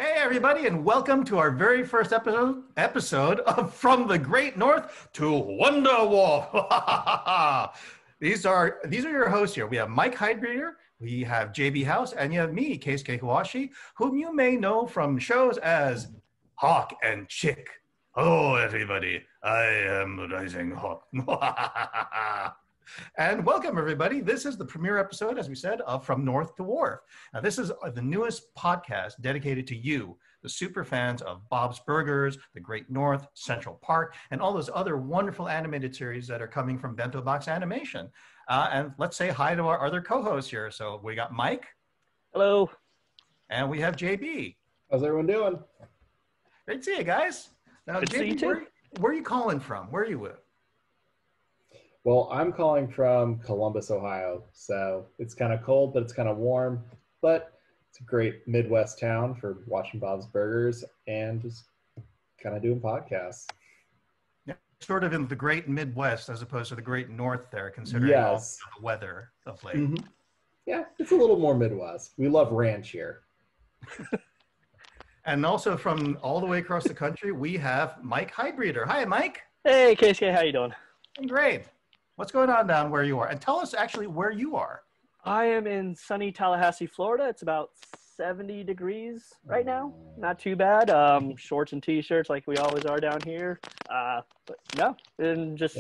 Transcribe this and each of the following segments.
Hey everybody, and welcome to our very first episode of From the Great North to Wonder Wharf. These are your hosts here. We have Mike Heidbreeder, we have JB House, and you have me, Keisuke Hawashi, whom you may know from shows as Hawk and Chick. Hello everybody, I am Rising Hawk. And welcome, everybody. This is the premiere episode, as we said, of From North to Wharf. Now, this is the newest podcast dedicated to you, the super fans of Bob's Burgers, The Great North, Central Park, and all those other wonderful animated series that are coming from Bento Box Animation. And let's say hi to our other co-hosts here. So we got Mike. Hello. And we have JB. How's everyone doing? Great to see you guys. Now, Good to see you JB, too. where are you calling from? Where are you with? Well, I'm calling from Columbus, Ohio. So it's kind of cold, but it's kind of warm. But it's a great Midwest town for watching Bob's Burgers and just kind of doing podcasts. Yeah, sort of in the great Midwest as opposed to the great North there, considering all the weather of late. Mm-hmm. Yeah, it's a little more Midwest. We love ranch here. And also from all the way across the country, we have Mike Heidbreeder. Hi, Mike. Hey, KSK, how you doing? I'm great. What's going on down where you are? And tell us actually where you are. I am in sunny Tallahassee, Florida. It's about 70 degrees right now. Not too bad. Shorts and t-shirts like we always are down here. But no, and just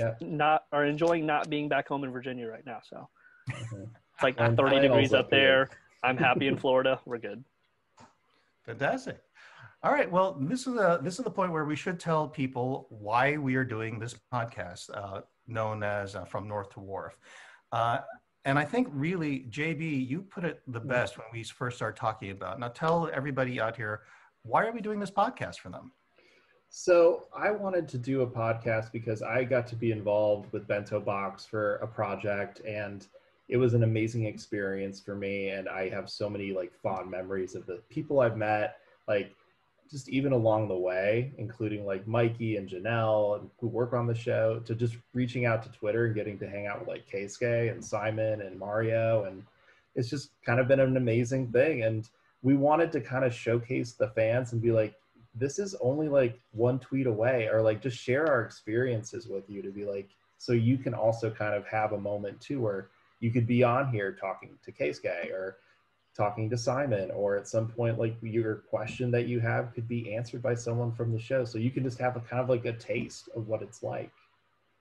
enjoying not being back home in Virginia right now. So it's like 30 degrees up there. I'm happy in Florida. We're good. Fantastic. All right. Well, this is the point where we should tell people why we are doing this podcast, known as From North to Wharf. And I think really, JB, you put it the best when we first started talking about it. Now tell everybody out here, why are we doing this podcast for them? So I wanted to do a podcast because I got to be involved with Bento Box for a project, and it was an amazing experience for me. And I have so many like fond memories of the people I've met, like just even along the way, including like Mikey and Janelle who work on the show, to just reaching out to Twitter and getting to hang out with like Keisuke and Simon and Mario. And it's just kind of been an amazing thing. And we wanted to kind of showcase the fans and be like, this is only like one tweet away, or like just share our experiences with you, to be like, so you can also kind of have a moment too, where you could be on here talking to Keisuke or talking to Simon, or at some point like your question that you have could be answered by someone from the show, so you can just have a kind of like a taste of what it's like.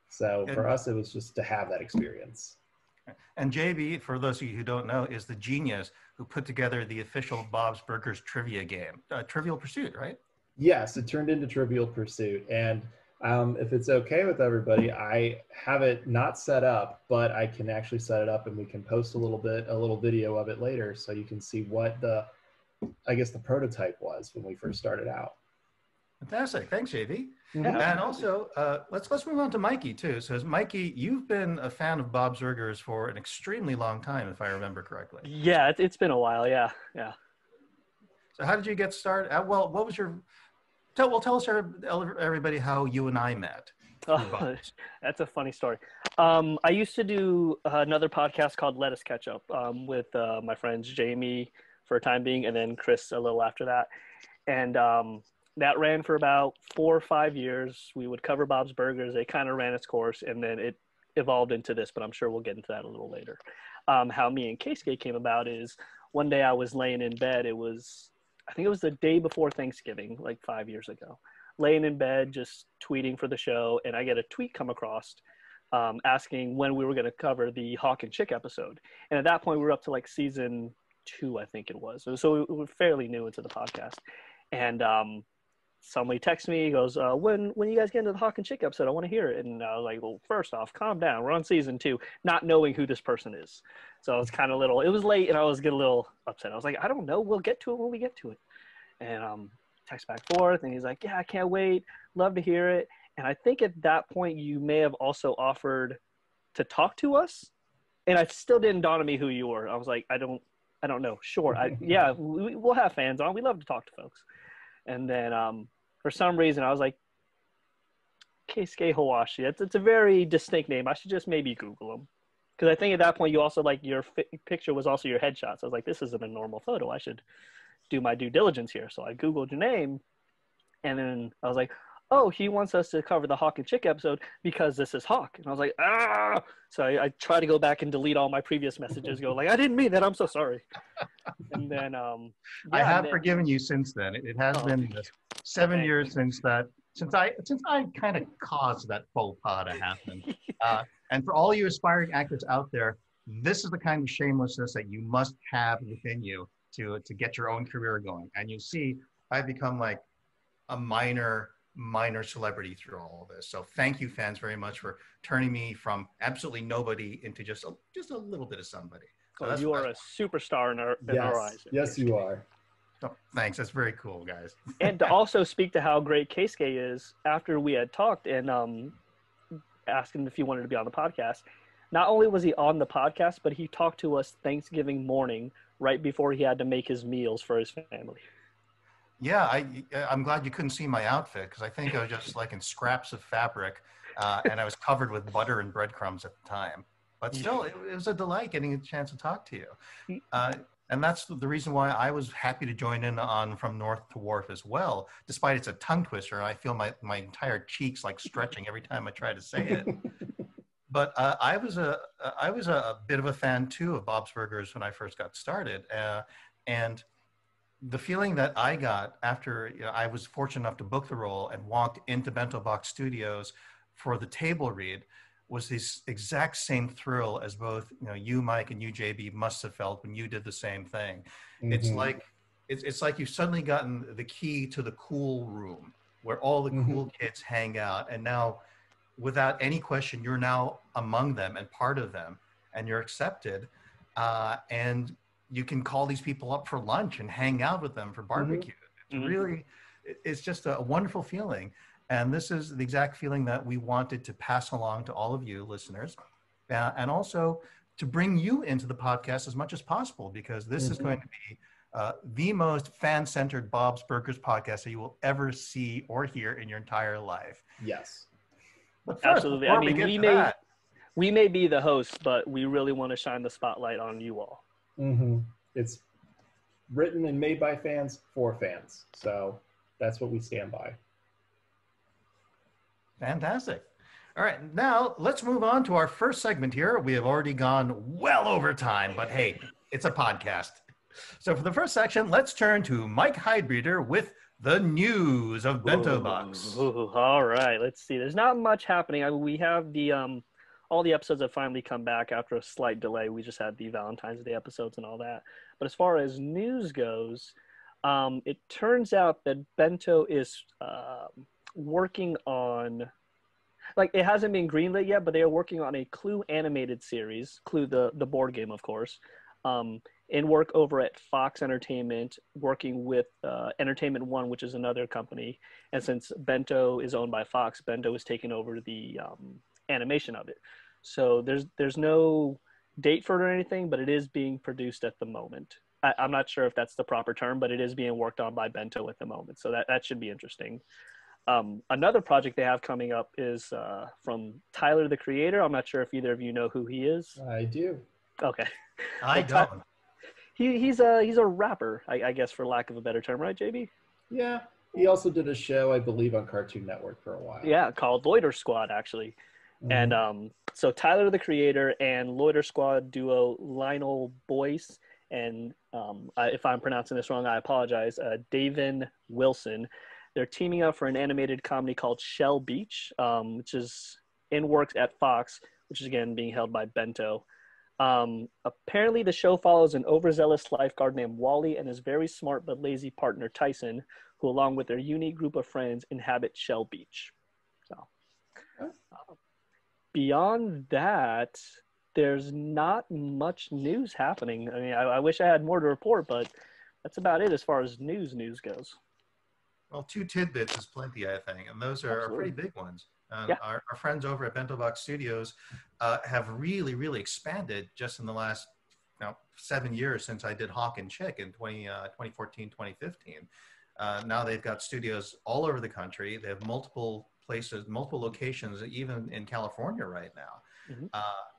So for us, it was just to have that experience. And JB, for those of you who don't know, is the genius who put together the official Bob's Burgers trivia game, Trivial Pursuit, right? Yes, it turned into Trivial Pursuit. And if it's okay with everybody, I have it not set up, but I can actually set it up and we can post a little video of it later, so you can see what the prototype was when we first started out. Fantastic. Thanks, JB. Mm-hmm. And also, let's move on to Mikey too. So Mikey, you've been a fan of Bob's Burgers for an extremely long time, if I remember correctly. Yeah, it's been a while. Yeah. So how did you get started? What was your... Tell us, everybody, how you and I met. Oh, that's a funny story. I used to do another podcast called Let Us Catch Up with my friends Jamie for a time being, and then Chris a little after that. And that ran for about 4 or 5 years. We would cover Bob's Burgers. It kind of ran its course, and then it evolved into this, but I'm sure we'll get into that a little later. How me and Keisuke came about is one day I was laying in bed. I think it was the day before Thanksgiving, like 5 years ago, laying in bed, just tweeting for the show. And I get a tweet come across asking when we were going to cover the Hawk and Chick episode. And at that point we were up to like season 2, I think it was. So we were fairly new into the podcast. And somebody texts me, he goes, when you guys get into the Hawk and Chick episode, I want to hear it. And I was like, well, first off, calm down. We're on season 2, not knowing who this person is. So I was kind of it was late and I was getting a little upset. I was like, I don't know. We'll get to it when we get to it. And text back forth. And he's like, yeah, I can't wait. Love to hear it. And I think at that point you may have also offered to talk to us. And I still didn't dawn on me who you were. I was like, I don't know. Sure. We'll have fans on. We love to talk to folks. And then for some reason, I was like, Keisuke Hawashi. It's a very distinct name. I should just maybe Google him. Because I think at that point, you also, like, your picture was also your headshot. So I was like, this isn't a normal photo. I should do my due diligence here. So I Googled your name, and then I was like, oh, he wants us to cover the Hawk and Chick episode because this is Hawk. And I was like, ah. So I try to go back and delete all my previous messages, go like, I didn't mean that. I'm so sorry. And then, I have forgiven you since then. It has been 7 years since I kind of caused that faux pas to happen. And for all you aspiring actors out there, this is the kind of shamelessness that you must have within you to get your own career going. And you see, I've become like a minor celebrity through all of this. So thank you, fans, very much for turning me from absolutely nobody into just a little bit of somebody. So you are a superstar in our eyes. Yes, you are. Oh, thanks. That's very cool, guys. And to also speak to how great Keisuke is, after we had talked and asked him if he wanted to be on the podcast, not only was he on the podcast, but he talked to us Thanksgiving morning right before he had to make his meals for his family. Yeah, I'm glad you couldn't see my outfit because I think I was just like in scraps of fabric and I was covered with butter and breadcrumbs at the time. But still, it was a delight getting a chance to talk to you. And that's the reason why I was happy to join in on From North to Wharf as well. Despite it's a tongue twister, I feel my entire cheeks like stretching every time I try to say it. But I was a bit of a fan too of Bob's Burgers when I first got started. And the feeling that I got after I was fortunate enough to book the role and walked into Bento Box Studios for the table read was this exact same thrill as both you, Mike, and you, JB, must have felt when you did the same thing. Mm-hmm. It's like you've suddenly gotten the key to the cool room where all the cool kids hang out, and now, without any question, you're now among them and part of them, and you're accepted, and you can call these people up for lunch and hang out with them for barbecue. It's really, it's just a wonderful feeling. And this is the exact feeling that we wanted to pass along to all of you listeners, and also to bring you into the podcast as much as possible, because this is going to be the most fan-centered Bob's Burgers podcast that you will ever see or hear in your entire life. Yes. But first, absolutely. I mean, we may be the hosts, but we really want to shine the spotlight on you all. It's written and made by fans for fans. So that's what we stand by. Fantastic. All right, now let's move on to our first segment here. We have already gone well over time, but hey, it's a podcast. So for the first section, let's turn to Mike Heidbreeder with the news of Bento Box. All right, let's see. There's not much happening. I mean, we have the all the episodes have finally come back after a slight delay. We just had the Valentine's Day episodes and all that. But as far as news goes, it turns out that Bento is working on, like, it hasn't been greenlit yet, but they are working on a Clue animated series, Clue the board game, of course, in work over at Fox Entertainment, working with Entertainment One, which is another company. And since Bento is owned by Fox, Bento is taking over the animation of it. So there's no date for it or anything, but it is being produced at the moment. I'm not sure if that's the proper term, but it is being worked on by Bento at the moment. So that should be interesting. Another project they have coming up is from Tyler, the creator. I'm not sure if either of you know who he is. I do. Okay. I don't. He's a rapper, I guess, for lack of a better term, right, JB? Yeah. He also did a show, I believe, on Cartoon Network for a while. Yeah, called Loiter Squad, actually. And so Tyler, the creator, and Loiter Squad duo Lionel Boyce, and if I'm pronouncing this wrong, I apologize, Davin Wilson, they're teaming up for an animated comedy called Shell Beach, which is in works at Fox, which is, again, being held by Bento. Apparently, the show follows an overzealous lifeguard named Wally and his very smart but lazy partner, Tyson, who, along with their unique group of friends, inhabit Shell Beach. So, beyond that, there's not much news happening. I mean, I wish I had more to report, but that's about it as far as news goes. Well, 2 tidbits is plenty, I think, and those are pretty big ones. Yeah. Our friends over at Bento Box Studios have really, really expanded just in the last 7 years since I did Hawk and Chick in 2014, 2015. Now they've got studios all over the country. They have multiple places, multiple locations, even in California right now.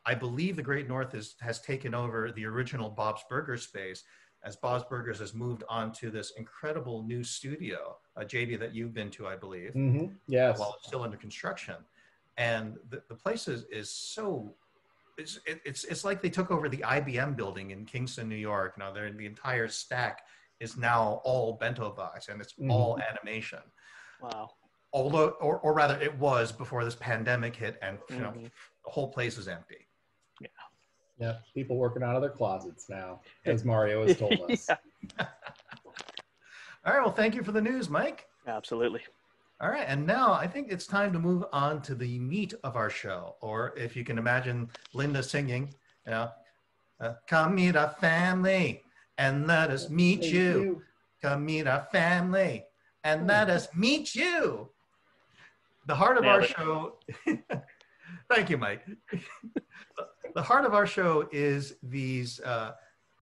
I believe the Great North has taken over the original Bob's Burger space as Bob's Burgers has moved on to this incredible new studio, JB, that you've been to, I believe, Yes. while it's still under construction. And the place is so, it's like they took over the IBM building in Kingston, New York. Now the entire stack is now all bento box, and it's all animation. Wow. Although, or rather, it was before this pandemic hit, and the whole place is empty. Yeah. Yeah. People working out of their closets now, as Mario has told us. All right. Well, thank you for the news, Mike. Absolutely. All right. And now I think it's time to move on to the meat of our show, or if you can imagine Linda singing, come meet our family and let us meet you. Come meet our family and let us meet you. The heart of our show. Thank you, Mike. The heart of our show is these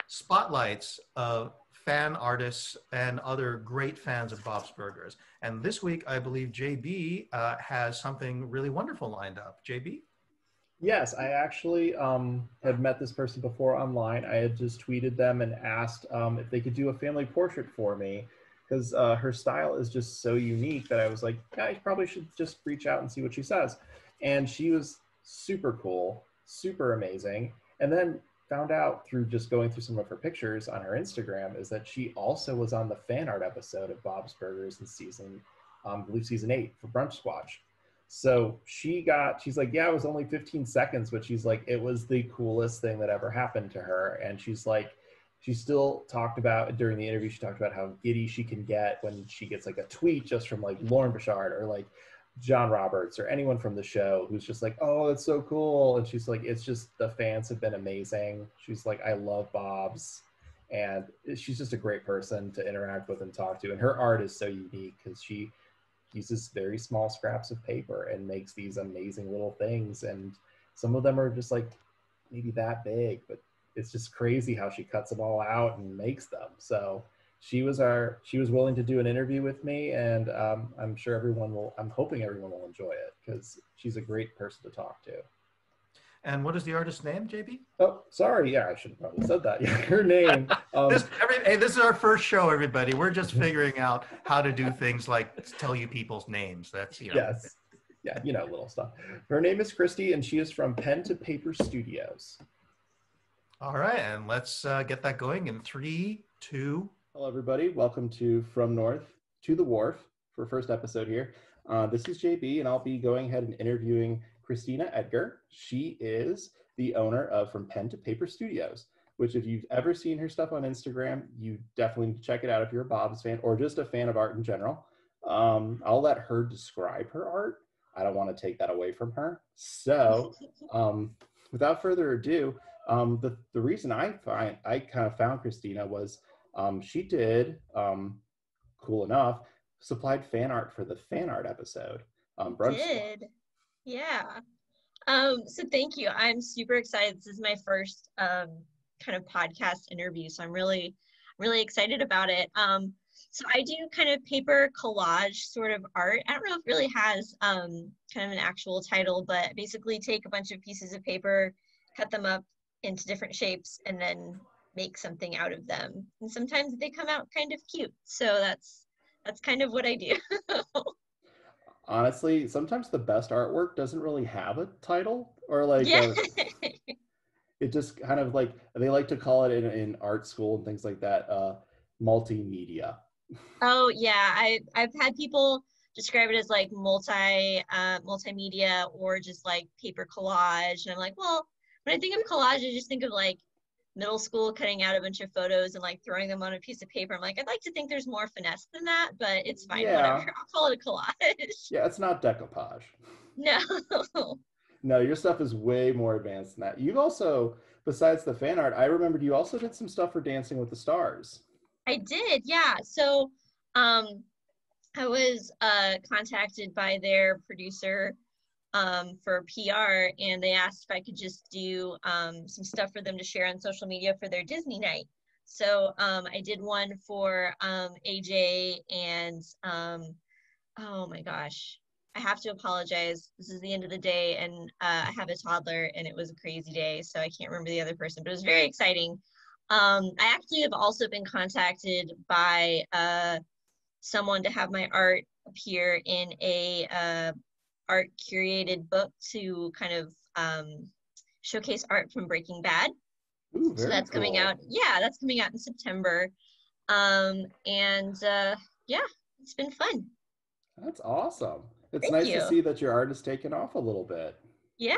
spotlights of fan artists and other great fans of Bob's Burgers. And this week, I believe JB has something really wonderful lined up. JB? Yes, I actually had met this person before online. I had just tweeted them and asked if they could do a family portrait for me, because her style is just so unique that I was like, yeah, I probably should just reach out and see what she says. And she was super cool, super amazing. And then found out through just going through some of her pictures on her Instagram is that she also was on the fan art episode of Bob's Burgers in season 8 for Brunch Squatch. So she's like, yeah, it was only 15 seconds, but she's like, it was the coolest thing that ever happened to her. And she's like, she still talked about, during the interview, she talked about how giddy she can get when she gets like a tweet just from like Lauren Bouchard or like John Roberts or anyone from the show who's just like, oh, that's so cool. And she's like, it's just, the fans have been amazing. She's like, I love Bob's. And she's just a great person to interact with and talk to. And her art is so unique because she uses very small scraps of paper and makes these amazing little things. And some of them are just like maybe that big, but it's just crazy how she cuts them all out and makes them. So she was willing to do an interview with me, and I'm hoping everyone will enjoy it because she's a great person to talk to. And what is the artist's name, JB? Oh, sorry. Yeah, I should have probably said that. Yeah, her name. This is our first show, everybody. We're just figuring out how to do things like tell you people's names. That's, Yes. Yeah, little stuff. Her name is Kristy, and she is from Pen to Paper Studios. All right, and let's get that going in 3, 2. Hello, everybody. Welcome to From North to the Wharf for first episode here. This is JB, and I'll be going ahead and interviewing Kristy Edgar. She is the owner of From Pen to Paper Studios, which if you've ever seen her stuff on Instagram, you definitely need to check it out if you're a Bob's fan or just a fan of art in general. I'll let her describe her art. I don't want to take that away from her. So without further ado, the reason I kind of found Kristy was she did, cool enough, supplied fan art for the fan art episode. Yeah. So thank you. I'm super excited. This is my first kind of podcast interview, so I'm really excited about it. So I do kind of paper collage sort of art. I don't know if it really has kind of an actual title, but basically take a bunch of pieces of paper, cut them up into different shapes, and then make something out of them. And sometimes they come out kind of cute. So that's kind of what I do. Honestly, sometimes the best artwork doesn't really have a title or like it just kind of like, they like to call it in art school and things like that, multimedia. Oh yeah, I've had people describe it as like multimedia or just like paper collage, and I'm like, well, when I think of collage, I just think of like middle school cutting out a bunch of photos and like throwing them on a piece of paper. I'm like, I'd like to think there's more finesse than that, but it's fine. Yeah. Whatever. I'll call it a collage. Yeah, it's not decoupage. No. No, your stuff is way more advanced than that. You've also, besides the fan art, I remembered you also did some stuff for Dancing with the Stars. I did, yeah. So I was contacted by their producer for PR, and they asked if I could just do some stuff for them to share on social media for their Disney night. So I did one for AJ, and oh my gosh, I have to apologize. This is the end of the day, and I have a toddler, and it was a crazy day, so I can't remember the other person, but it was very exciting. I actually have also been contacted by someone to have my art appear in a art curated book to kind of showcase art from Breaking Bad. Ooh, So very that's cool. coming out. Yeah, that's coming out in September. Yeah, it's been fun. That's awesome. It's Thank nice to you. see that your art is taken off a little bit. Yeah,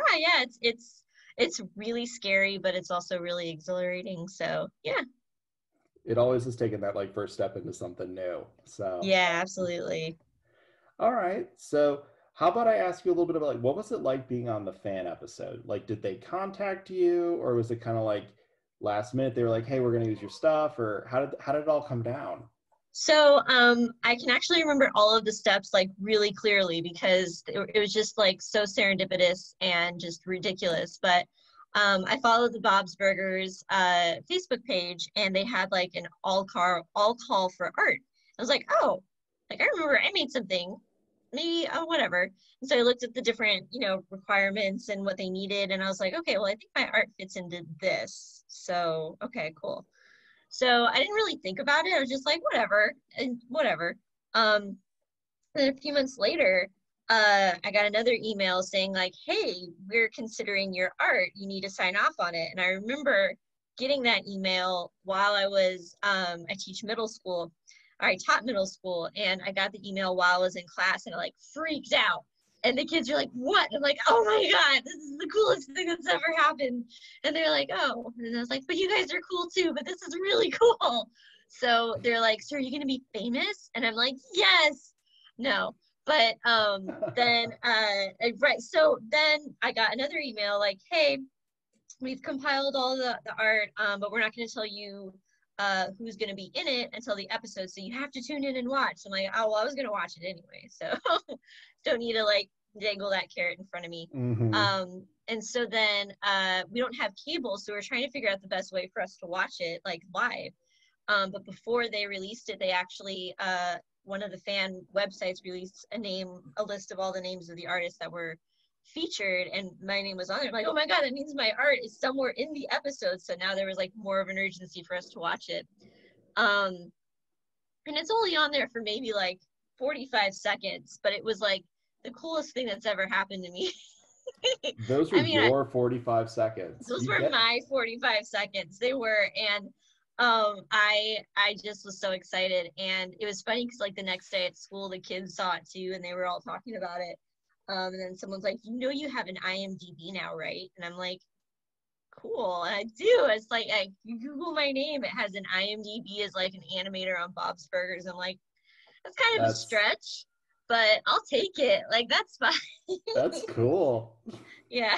it's really scary, but it's also really exhilarating. So yeah. It always has taken that like first step into something new. So Yeah, absolutely. all right. So how about I ask you a little bit about like what was it like being on the fan episode? Like did they contact you or was it kind of like last minute they were like, "Hey, we're going to use your stuff," or how did it all come down? So I can actually remember all of the steps like really clearly because it was just like so serendipitous and just ridiculous. But I followed the Bob's Burgers Facebook page and they had like an all call for art. I was like, oh, like I remember I made something, maybe whatever. And so I looked at the different, requirements and what they needed, and I was like, okay, well, I think my art fits into this. So okay, cool. So I didn't really think about it. I was just like, whatever, and whatever. Then a few months later, I got another email saying like, hey, we're considering your art. You need to sign off on it. And I remember getting that email while I teach middle school. I taught middle school, and I got the email while I was in class, and I like freaked out. And the kids are like, what? And I'm like, oh my God, this is the coolest thing that's ever happened. And they're like, oh. And I was like, but you guys are cool too, but this is really cool. So they're like, so are you going to be famous? And I'm like, yes. No. But then, right. So then I got another email like, hey, we've compiled all the art, but we're not going to tell you who's going to be in it until the episode. So you have to tune in and watch. I'm like, oh, well, I was going to watch it anyway. So don't need to like dangle that carrot in front of me. Mm-hmm. And so then we don't have cable. So we're trying to figure out the best way for us to watch it like live. But before they released it, they actually, one of the fan websites released a list of all the names of the artists that were featured, and my name was on there. I'm like, oh my God, that means my art is somewhere in the episode. So now there was like more of an urgency for us to watch it. And it's only on there for maybe like 45 seconds, but it was like the coolest thing that's ever happened to me. Those were your 45 seconds. Those were my 45 seconds. They were. And I just was so excited. And it was funny because like the next day at school, the kids saw it too, and they were all talking about it. And then someone's like, you have an IMDb now, right? And I'm like, cool. And I do. It's like, you Google my name, it has an IMDb as like an animator on Bob's Burgers. I'm like, that's kind of a stretch, but I'll take it. Like, that's fine. That's cool. Yeah.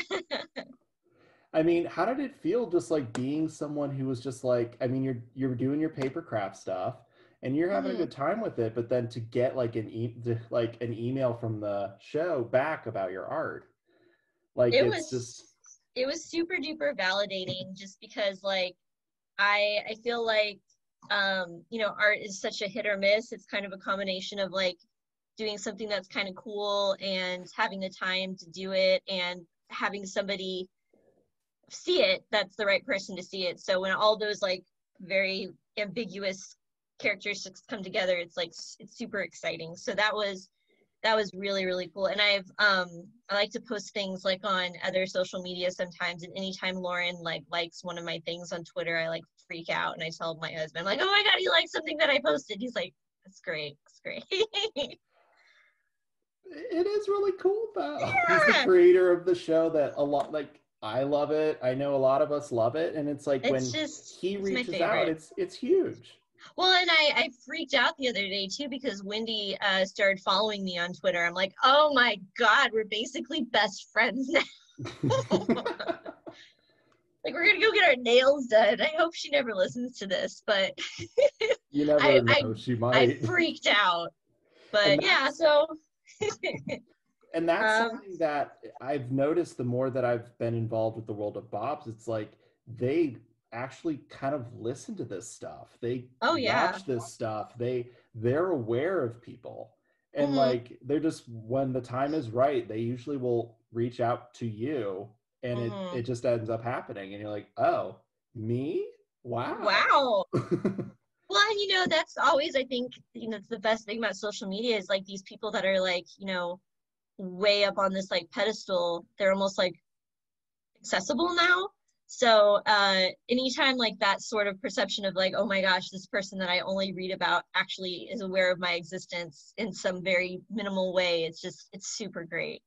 I mean, how did it feel just like being someone who was just like, I mean, you're doing your paper craft stuff and you're having a good time with it, but then to get like an email from the show back about your art, like it was super duper validating just because like I feel like art is such a hit or miss. It's kind of a combination of like doing something that's kind of cool and having the time to do it and having somebody see it that's the right person to see it. So when all those like very ambiguous characteristics come together, it's super exciting. So that was really, really cool. And I like to post things like on other social media sometimes, and anytime Lauren likes one of my things on Twitter, I like freak out and I tell my husband, I'm like, oh my God, he liked something that I posted. He's like, that's great. That's great. It is really cool though. Yeah. He's the creator of the show that a lot, like, I love it. I know a lot of us love it. And it's like when he reaches out, it's huge. Well, and I freaked out the other day too because Wendy started following me on Twitter. I'm like, oh my God, we're basically best friends now. Like, we're gonna go get our nails done. I hope she never listens to this, but you never know. She might. I freaked out, but yeah. So. And that's something that I've noticed the more that I've been involved with the world of Bob's. It's like they actually kind of listen to this stuff. They watch this stuff. They're aware of people. And like they're just, when the time is right, they usually will reach out to you and it just ends up happening. And you're like, oh, me? Wow. Wow. Well, and that's always, I think, it's the best thing about social media is like these people that are like, way up on this like pedestal, they're almost like accessible now. So anytime like that sort of perception of like, oh my gosh, this person that I only read about actually is aware of my existence in some very minimal way, it's super great.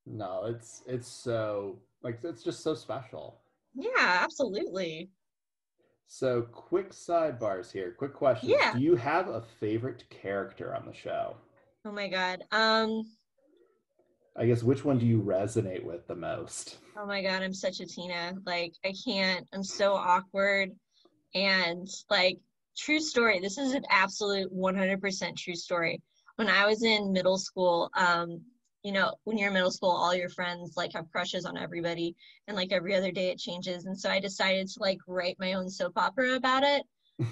No, it's so like it's just so special. Yeah, absolutely. So quick sidebars here, quick questions. Yeah. Do you have a favorite character on the show? Oh my God. I guess which one do you resonate with the most? Oh my God, I'm such a Tina. Like, I can't, I'm so awkward. And like, true story, this is an absolute 100% true story. When I was in middle school, when you're in middle school, all your friends like have crushes on everybody, and like every other day it changes. And so I decided to like write my own soap opera about it.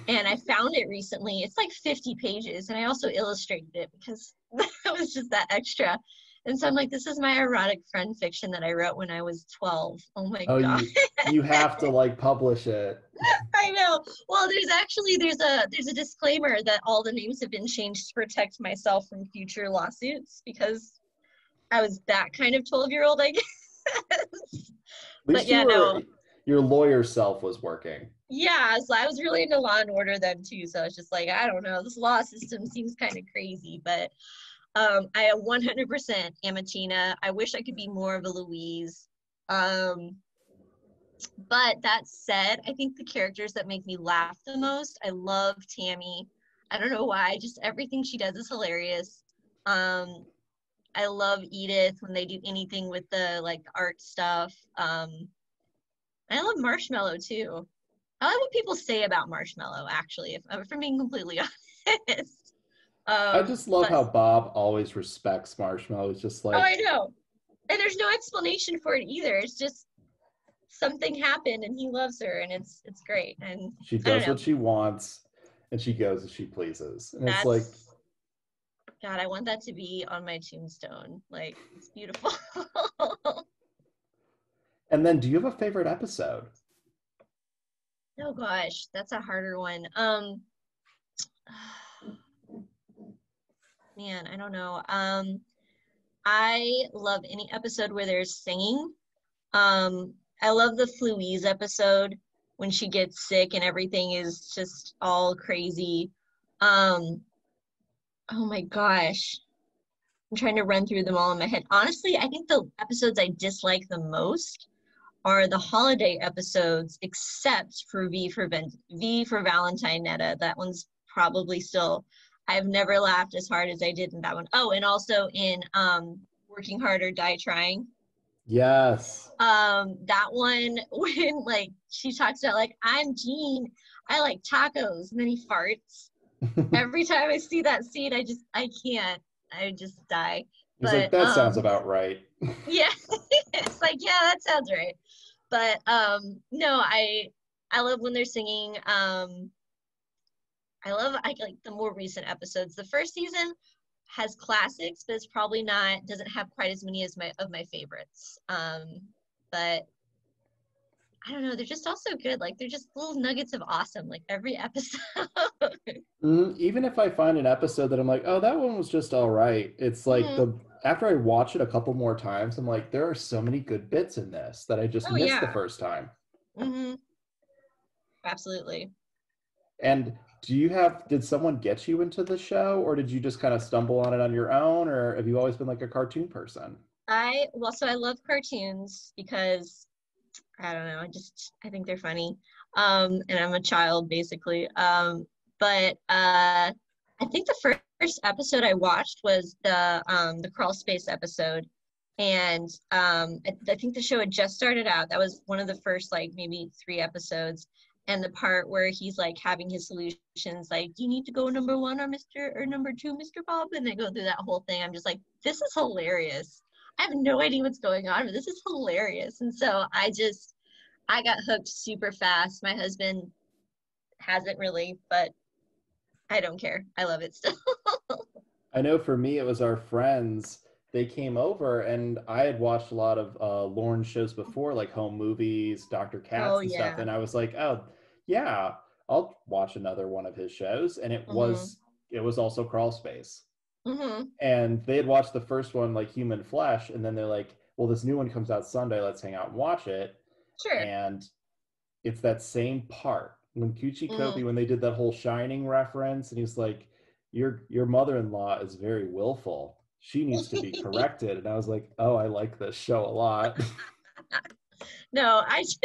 And I found it recently. It's like 50 pages, and I also illustrated it because that was just that extra. And so I'm like, this is my erotic friend fiction that I wrote when I was 12. Oh my Oh, God. you have to like publish it. I know. Well, there's a disclaimer that all the names have been changed to protect myself from future lawsuits because I was that kind of 12-year-old, I guess. At least your lawyer self was working. Yeah, so I was really into Law and Order then too. So it's just like, I don't know, this law system seems kind of crazy, but I 100% am a Tina. I wish I could be more of a Louise. But that said, I think the characters that make me laugh the most, I love Tammy. I don't know why, just everything she does is hilarious. I love Edith when they do anything with the like art stuff. I love Marshmallow too. I like what people say about Marshmallow, actually, if I'm being completely honest. I just love how Bob always respects Marshmallow. It's just like, oh, I know. And there's no explanation for it either. It's just something happened and he loves her and it's great. And she does what she wants and she goes as she pleases. And it's like, God, I want that to be on my tombstone. Like, it's beautiful. And then do you have a favorite episode? Oh gosh, that's a harder one. Man, I don't know. I love any episode where there's singing. I love the Fluise episode when she gets sick and everything is just all crazy. Oh my gosh. I'm trying to run through them all in my head. Honestly, I think the episodes I dislike the most are the holiday episodes, except for V for Valentine Netta. That one's probably still, I've never laughed as hard as I did in that one. Oh, and also in Working Hard or Die Trying. Yes. That one when like she talks about like, I'm Jean, I like tacos, and then he farts. Every time I see that scene, I can't. I just die. He's like, that sounds about right. Yeah. It's like, yeah, that sounds right. But no, I love when they're singing. I like the more recent episodes. The first season has classics, but it's probably doesn't have quite as many as my favorites. But I don't know, they're just also good. Like they're just little nuggets of awesome, like every episode. Even if I find an episode that I'm like, oh, that one was just all right. It's like after I watch it a couple more times, I'm like, there are so many good bits in this that I just missed the first time. Mm-hmm. Absolutely. And did someone get you into the show, or did you just kind of stumble on it on your own, or have you always been like a cartoon person? I love cartoons because I don't know, I think they're funny. And I'm a child basically. But I think the first episode I watched was the crawl space episode. And I think the show had just started out. That was one of the first like maybe 3 episodes. And the part where he's like having his solutions, like, do you need to go number 1 or number 2, Mr. Bob? And they go through that whole thing. I'm just like, this is hilarious. I have no idea what's going on, but this is hilarious. And so I got hooked super fast. My husband hasn't really, but I don't care. I love it still. I know for me, it was our friends. They came over and I had watched a lot of Lauren's shows before, like Home Movies, Dr. Katz and stuff. And I was like, oh, yeah, I'll watch another one of his shows. And it was also Crawl Space. Mm-hmm. And they had watched the first one, like Human Flesh, and then they're like, well, this new one comes out Sunday, let's hang out and watch it. Sure. And it's that same part when Kuchi Mm. Kobe, when they did that whole Shining reference, and he's like, your mother-in-law is very willful, she needs to be corrected. And I was like, oh, I like this show a lot. No, I just,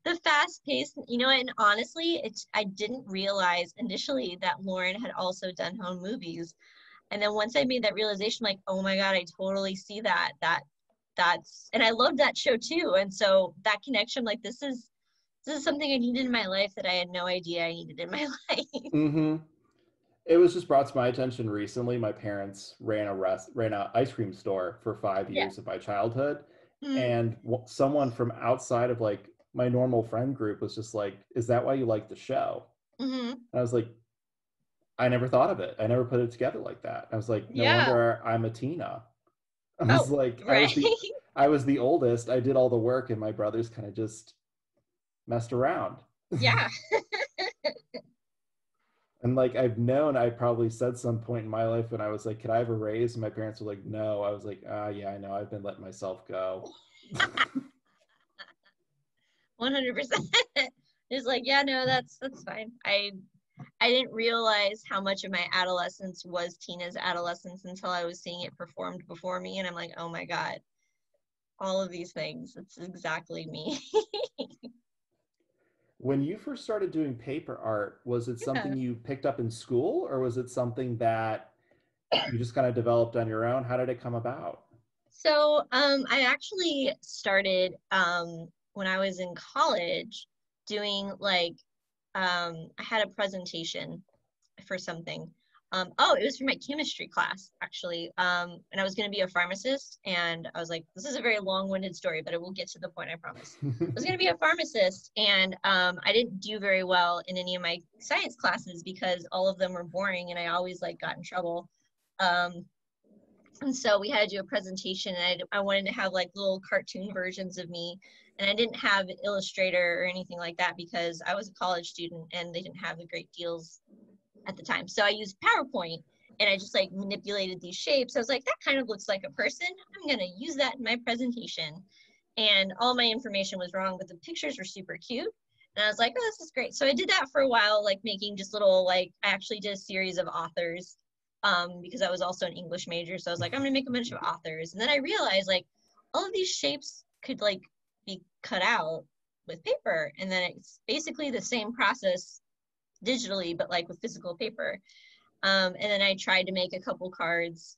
the fast pace, you know, and honestly, I didn't realize initially that Lauren had also done home movies. And then once I made that realization, like, oh my God, I totally see that's, and I loved that show too. And so that connection, like, this is something I needed in my life that I had no idea I needed in my life. It was just brought to my attention recently. My parents ran a ice cream store for 5 years of my childhood. Mm. And someone from outside of like my normal friend group was just like, is that why you like the show? Mm-hmm. And I was like, I never thought of it. I never put it together like that. I was like, no Yeah. wonder I'm a Tina. I was Oh, like, right. I was the oldest. I did all the work, and my brothers kind of just messed around. Yeah. And like I probably said some point in my life when I was like, could I have a raise? And my parents were like, no. I was like, yeah, I know. I've been letting myself go. 100%. It's like, yeah, no, that's fine. I didn't realize how much of my adolescence was Tina's adolescence until I was seeing it performed before me. And I'm like, oh my God, all of these things, it's exactly me. When you first started doing paper art, was it something you picked up in school, or was it something that you just kind of developed on your own? How did it come about? So I actually started when I was in college doing like, I had a presentation for something. It was for my chemistry class, actually. And I was going to be a pharmacist. And I was like, this is a very long-winded story, but it will get to the point, I promise. I was going to be a pharmacist, and I didn't do very well in any of my science classes because all of them were boring, and I always like got in trouble. And so we had to do a presentation, and I wanted to have like little cartoon versions of me. And I didn't have Illustrator or anything like that because I was a college student and they didn't have the great deals at the time. So I used PowerPoint, and I just like manipulated these shapes. I was like, that kind of looks like a person. I'm going to use that in my presentation. And all my information was wrong, but the pictures were super cute. And I was like, oh, this is great. So I did that for a while, like making just little, like, I actually did a series of authors because I was also an English major. So I was like, I'm going to make a bunch of authors. And then I realized like all of these shapes could like be cut out with paper. And then it's basically the same process digitally, but like with physical paper. And then I tried to make a couple cards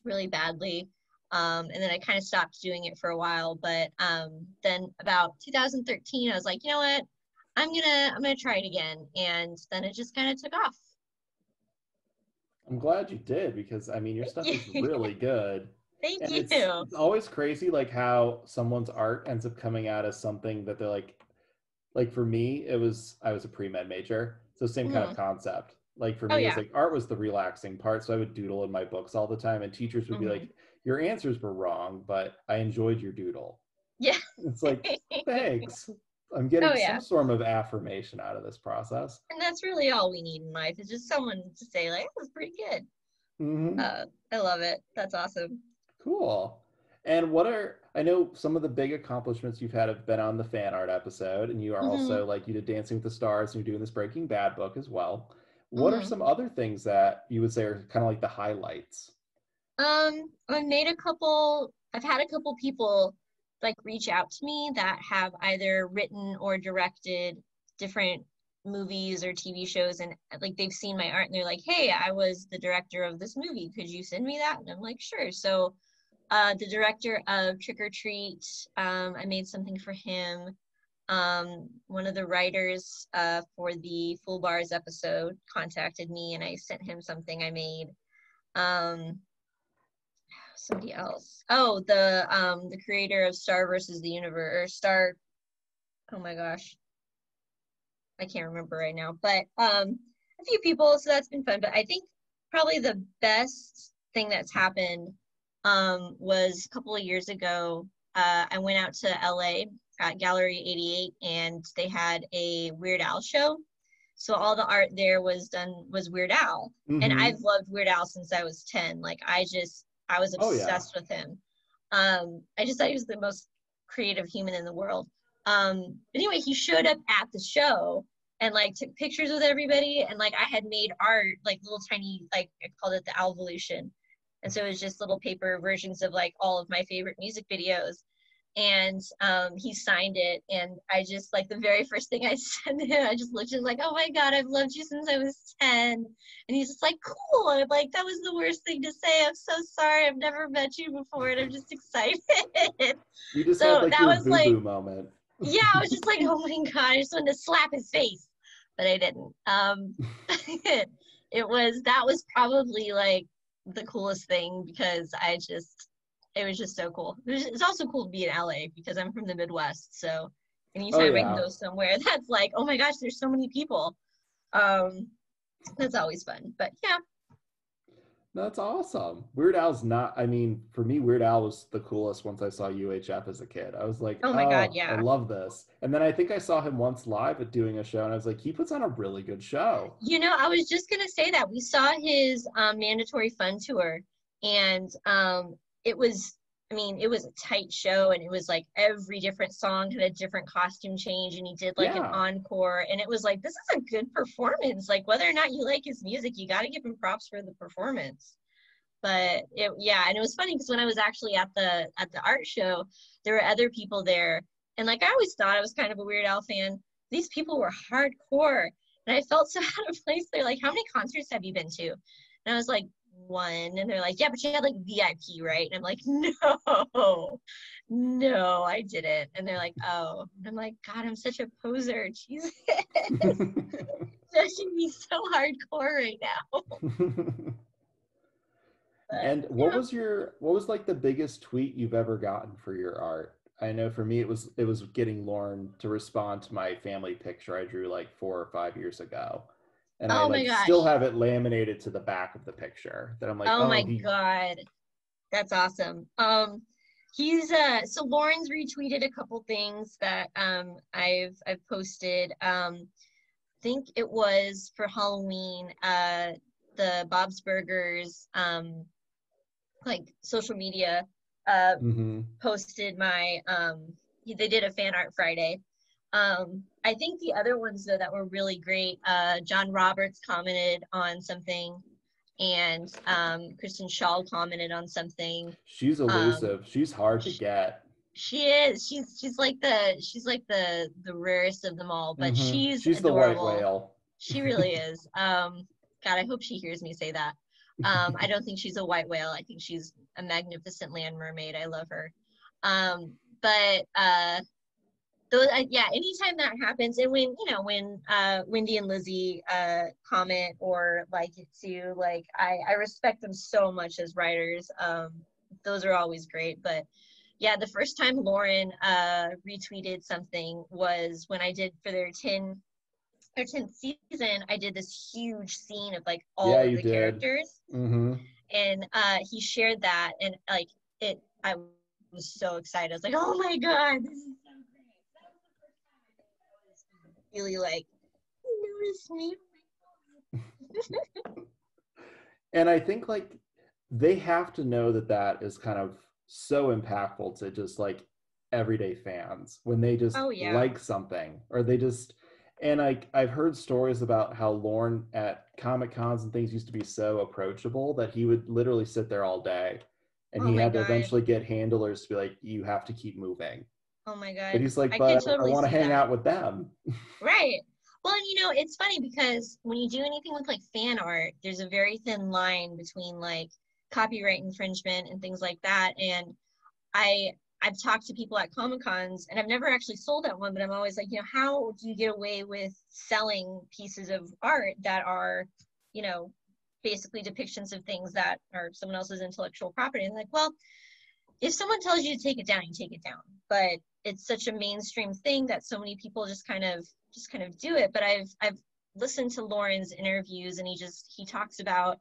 really badly. And then I kind of stopped doing it for a while. But then about 2013, I was like, you know what? I'm gonna try it again. And then it just kind of took off. I'm glad you did, because I mean, your stuff is really good. Thank And you. it's always crazy like how someone's art ends up coming out as something that they're like for me, I was a pre-med major, so same kind of concept. Like for me, it's like art was the relaxing part, so I would doodle in my books all the time, and teachers would be like, your answers were wrong, but I enjoyed your doodle. Yeah. It's like, thanks. I'm getting some sort of affirmation out of this process. And that's really all we need in life, is just someone to say like, that was pretty good. I love it. That's awesome. Cool. And I know some of the big accomplishments you've had have been on the fan art episode, and you are also like, you did Dancing with the Stars, and you're doing this Breaking Bad book as well. What are some other things that you would say are kind of like the highlights? I've had a couple people like reach out to me that have either written or directed different movies or TV shows, and like they've seen my art and they're like, hey, I was the director of this movie, could you send me that? And I'm like, sure. So the director of Trick or Treat, I made something for him. One of the writers for the Full Bars episode contacted me, and I sent him something I made. Somebody else. Oh, the creator of Star versus the Universe, or Star. Oh my gosh, I can't remember right now. But a few people, so that's been fun. But I think probably the best thing that's happened was a couple of years ago. I went out to LA at Gallery 88, and they had a Weird Al show. So all the art there was Weird Al. And I've loved Weird Al since I was 10. Like I was obsessed with him. I just thought he was the most creative human in the world. But anyway, he showed up at the show and like took pictures with everybody, and like I had made art, like little tiny, like I called it the Alvolution. And so it was just little paper versions of like all of my favorite music videos. And he signed it, and I just, like, the very first thing I said to him, I just looked at him like, oh my God, I've loved you since I was 10. And he's just like, cool. And I'm like, that was the worst thing to say. I'm so sorry. I've never met you before, and I'm just excited. You just so had like that your was boo-boo like, moment. yeah, I was just like, oh my God, I just wanted to slap his face, but I didn't. That was probably like the coolest thing, because it was just so cool. It's also cool to be in LA because I'm from the Midwest. So anytime I can go somewhere that's like, oh my gosh, there's so many people. That's always fun. But yeah. That's awesome. Weird Al's not, I mean, for me, Weird Al was the coolest once I saw UHF as a kid. I was like, oh my God, yeah. I love this. And then I think I saw him once live at doing a show, and I was like, he puts on a really good show. You know, I was just going to say that. We saw his Mandatory Fun tour, and it was a tight show, and it was like every different song had a different costume change, and he did like an encore, and it was like, this is a good performance. Like, whether or not you like his music, you got to give him props for the performance. But and it was funny because when I was actually at the art show, there were other people there, and like I always thought I was kind of a Weird Al fan. These people were hardcore, and I felt so out of place. They're like, how many concerts have you been to? And I was like, one. And they're like, yeah, but you had like VIP, right? And I'm like, no, I didn't. And they're like, oh. And I'm like, God, I'm such a poser. Jesus. Judging me so hardcore right now. But, and what was like the biggest tweet you've ever gotten for your art? I know for me it was getting Lauren to respond to my family picture I drew like 4 or 5 years ago. And I still have it laminated to the back of the picture that I'm like, oh my God, that's awesome. He's so Lauren's retweeted a couple things that I've posted. I think it was for Halloween, the Bob's Burgers like social media posted my they did a fan art Friday. I think the other ones though that were really great, John Roberts commented on something, and Kristen Shaw commented on something. She's elusive. She's hard to get. She is. She's like the rarest of them all, but she's the adorable. white whale. She really is. God, I hope she hears me say that. I don't think she's a white whale. I think she's a magnificent land mermaid. I love her. Anytime that happens, and when Wendy and Lizzie comment or like it too, like I respect them so much as writers. Those are always great. But yeah, the first time Lauren retweeted something was when I did for their 10th season. I did this huge scene of like all of the characters, and he shared that, and like I was so excited. I was like, oh my God, this is so great. That was the first time I was really like, notice me. And I think like they have to know that is kind of so impactful to just like everyday fans when they just like something, or they just, and I've heard stories about how Lauren at Comic Cons and things used to be so approachable that he would literally sit there all day, and he had to eventually get handlers to be like, you have to keep moving. Oh my God. But he's like, but I want to hang out with them. Right. Well, and it's funny because when you do anything with like fan art, there's a very thin line between like copyright infringement and things like that. And I've talked to people at Comic Cons, and I've never actually sold at one, but I'm always like, how do you get away with selling pieces of art that are, basically depictions of things that are someone else's intellectual property? And like, well, if someone tells you to take it down, you take it down. But it's such a mainstream thing that so many people just kind of do it. But I've listened to Lauren's interviews, and he talks about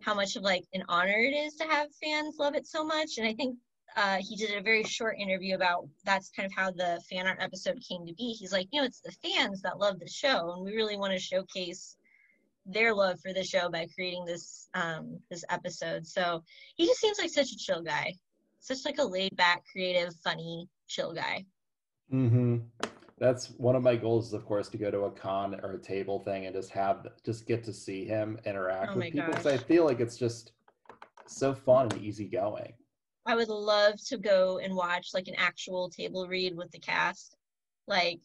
how much of like an honor it is to have fans love it so much. And I think he did a very short interview about that's kind of how the fan art episode came to be. He's like, it's the fans that love the show, and we really want to showcase their love for the show by creating this this episode. So he just seems like such a chill guy, such like a laid back, creative, funny, chill guy. Mm-hmm. That's one of my goals, is of course to go to a con or a table thing and just get to see him interact with people, because I feel like it's just so fun and easygoing. I would love to go and watch like an actual table read with the cast. Like,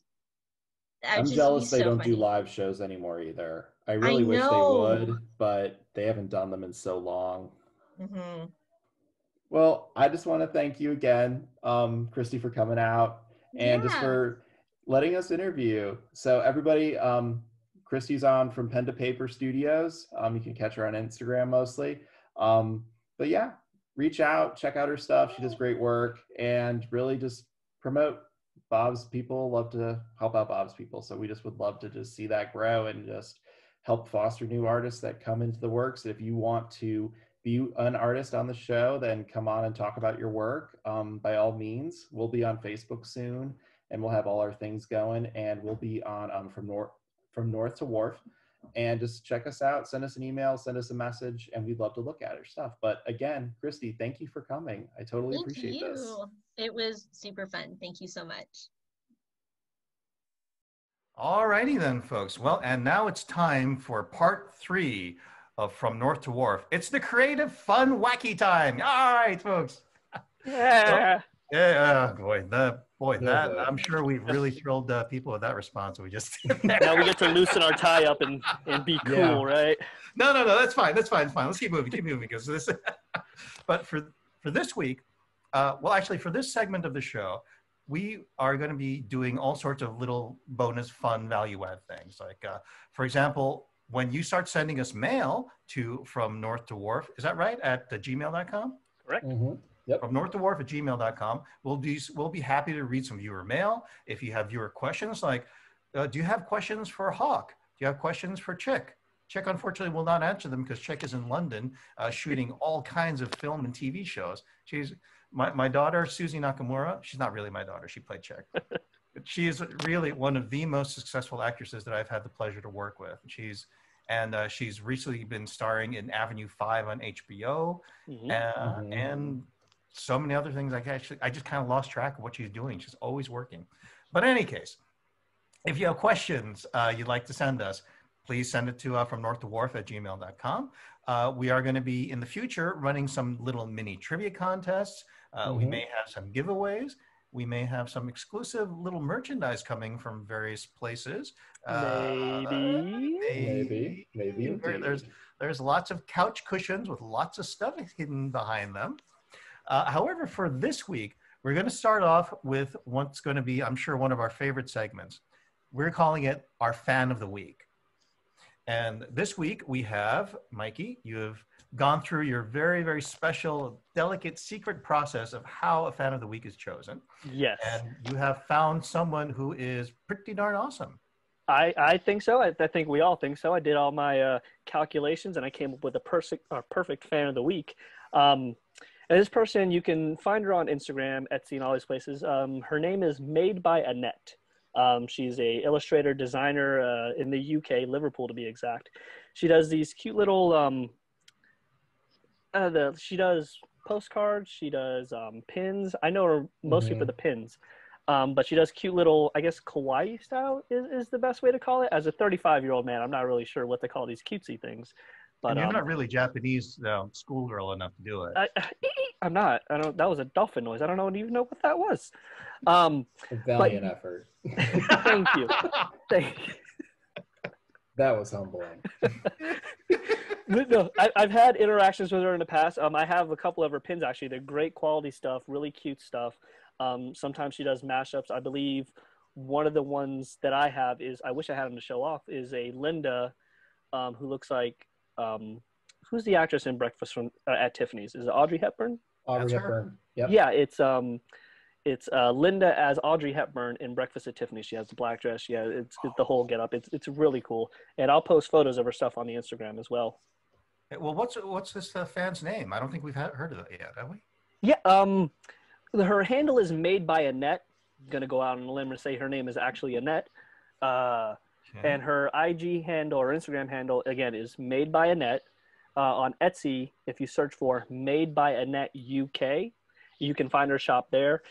I'm jealous they don't do live shows anymore either. I really wish they would, but they haven't done them in so long. Mm-hmm. Well, I just want to thank you again, Kristy, for coming out and just for letting us interview. So everybody, Kristy's on from Pen to Paper Studios. You can catch her on Instagram mostly. But yeah, reach out, check out her stuff. She does great work, and really just promote Bob's People. Love to help out Bob's People. So we just would love to just see that grow and just help foster new artists that come into the works. If you want to be an artist on the show, then come on and talk about your work. By all means, we'll be on Facebook soon, and we'll have all our things going, and we'll be on From North to Wharf. And just check us out, send us an email, send us a message, and we'd love to look at our stuff. But again, Kristy, thank you for coming. I totally appreciate this. It was super fun. Thank you so much. All righty then, folks. Well, and now it's time for part 3 of From North to Wharf. It's the creative, fun, wacky time. All right, folks. Yeah. I'm sure we've really thrilled people with that response we just did. Now we get to loosen our tie up and be cool, right? No, that's fine. That's fine. Let's keep moving because this. But for this week, for this segment of the show, we are going to be doing all sorts of little bonus, fun, value-add things. Like, for example, when you start sending us mail to From North to Wharf, is that right, at gmail.com? Correct. Mm-hmm. Yep. From North to Wharf at gmail.com. We'll be happy to read some viewer mail. If you have viewer questions, like, do you have questions for Hawk? Do you have questions for Chick? Chick, unfortunately, will not answer them because Chick is in London shooting all kinds of film and TV shows. She's my daughter, Susie Nakamura. She's not really my daughter. She played Chick. But she is really one of the most successful actresses that I've had the pleasure to work with. She's recently been starring in Avenue 5 on HBO, and so many other things. I just kind of lost track of what she's doing. She's always working. But in any case, if you have questions you'd like to send us, please send it to From North to Wharf at gmail.com. We are going to be in the future running some little mini trivia contests. We may have some giveaways. We may have some exclusive little merchandise coming from various places. Maybe. There's lots of couch cushions with lots of stuff hidden behind them. However, for this week, we're going to start off with what's going to be, I'm sure, one of our favorite segments. We're calling it our Fan of the Week. And this week we have, Mikey, you have gone through your very, very special, delicate, secret process of how a Fan of the Week is chosen. Yes. And you have found someone who is pretty darn awesome. I think so. I think we all think so. I did all my calculations, and I came up with a perfect Fan of the Week. And this person, you can find her on Instagram, Etsy, and all these places. Her name is Made by Annette. She's a illustrator, designer in the UK, Liverpool to be exact. She does these cute little, she does postcards, she does pins. I know her mostly for the pins, but she does cute little, I guess kawaii style is the best way to call it. As a 35-year-old man, I'm not really sure what they call these cutesy things. But and you're not really Japanese schoolgirl enough to do it. I'm not. That was a dolphin noise. I don't even know what that was. A valiant effort. Thank you. Thank you. That was humbling. No, I've had interactions with her in the past. I have a couple of her pins, actually. They're great quality stuff, really cute stuff. Sometimes she does mashups. I believe one of the ones that I have is, I wish I had them to show off, is a Linda who looks like, who's the actress in Breakfast at Tiffany's? Is it Audrey Hepburn? Audrey Hepburn. Yep. Yeah, it's Linda as Audrey Hepburn in Breakfast at Tiffany's. She has the black dress. Yeah, it's the whole get up. It's really cool. And I'll post photos of her stuff on the Instagram as well. Well, what's this fan's name? I don't think we've heard of it yet, have we? Yeah. Her handle is Made by Annette. I'm going to go out on a limb and say her name is actually Annette. And her IG handle or Instagram handle, again, is Made by Annette. On Etsy, if you search for Made by Annette UK, you can find her shop there.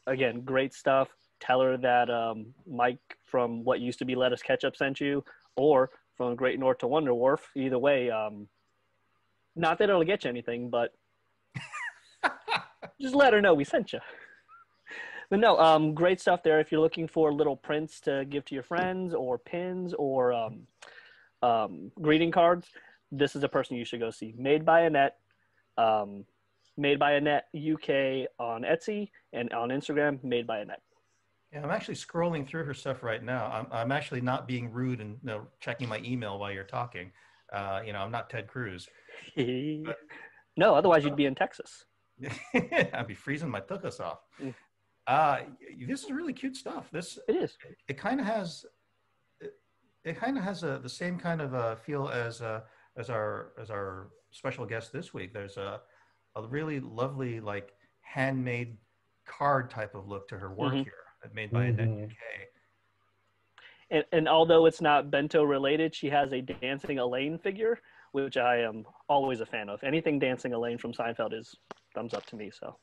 Again, great stuff. Tell her that Mike from what used to be Lettuce Ketchup sent you, or from Great North to Wonder Wharf. Either way, not that it'll get you anything, but just let her know we sent you. But no, great stuff there. If you're looking for little prints to give to your friends, or pins, or greeting cards, this is a person you should go see. Made by Annette. Made by Annette UK on Etsy, and on Instagram, Made by Annette. Yeah, I'm actually scrolling through her stuff right now. I'm actually not being rude and checking my email while you're talking. I'm not Ted Cruz. But... No, otherwise you'd be in Texas. I'd be freezing my tuchus off. This is really cute stuff. It is. It kind of has. It kind of has the same kind of feel as our special guest this week. There's a really lovely, like, handmade card type of look to her work here, made by Annette UK. And although it's not bento related, she has a Dancing Elaine figure, which I am always a fan of. Anything Dancing Elaine from Seinfeld is thumbs up to me. So.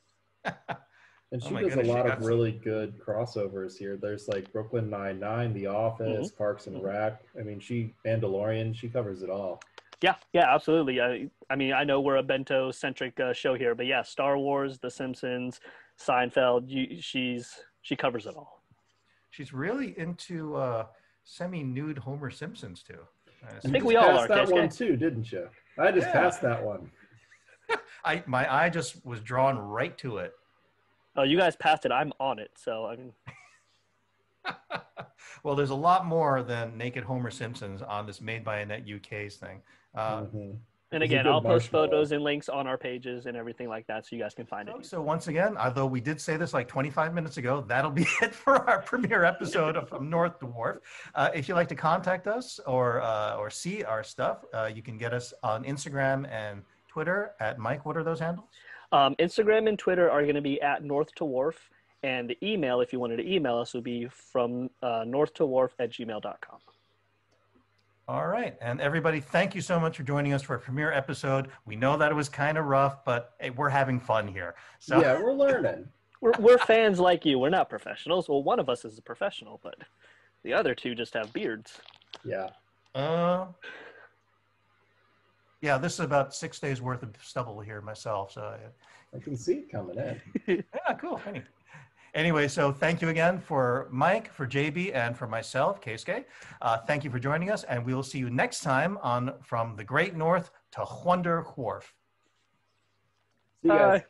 And she does a lot of really good crossovers here. There's like Brooklyn Nine-Nine, The Office, Parks and Rec. I mean, Mandalorian, she covers it all. Yeah, absolutely. I mean, I know we're a bento-centric show here, but yeah, Star Wars, The Simpsons, Seinfeld, she covers it all. She's really into semi-nude Homer Simpsons too. I think we all are. That one too, didn't you? I just passed that one. My eye just was drawn right to it. Oh, you guys passed it. I'm on it. So I mean. Well, there's a lot more than naked Homer Simpsons on this Made by Annette UK's thing. And again, I'll post photos and links on our pages and everything like that, so you guys can find it. So once again, although we did say this like 25 minutes ago, that'll be it for our premiere episode of From North to Wharf. If you'd like to contact us or see our stuff, you can get us on Instagram and Twitter at Mike. What are those handles? Instagram and Twitter are going to be at North to Wharf, and the email, if you wanted to email us, would be from northtowharf@gmail.com. All right. And everybody, thank you so much for joining us for our premiere episode. We know that it was kind of rough, but hey, we're having fun here. So yeah, we're learning. we're fans like you. We're not professionals. Well, one of us is a professional, but the other two just have beards. Yeah. Yeah, this is about 6 days worth of stubble here myself. So I can see it coming in. Yeah, cool. Anyway, so thank you again for Mike, for JB, and for myself, Keisuke. Thank you for joining us, and we will see you next time on From the Great North to Wonder Wharf. See you guys. Bye.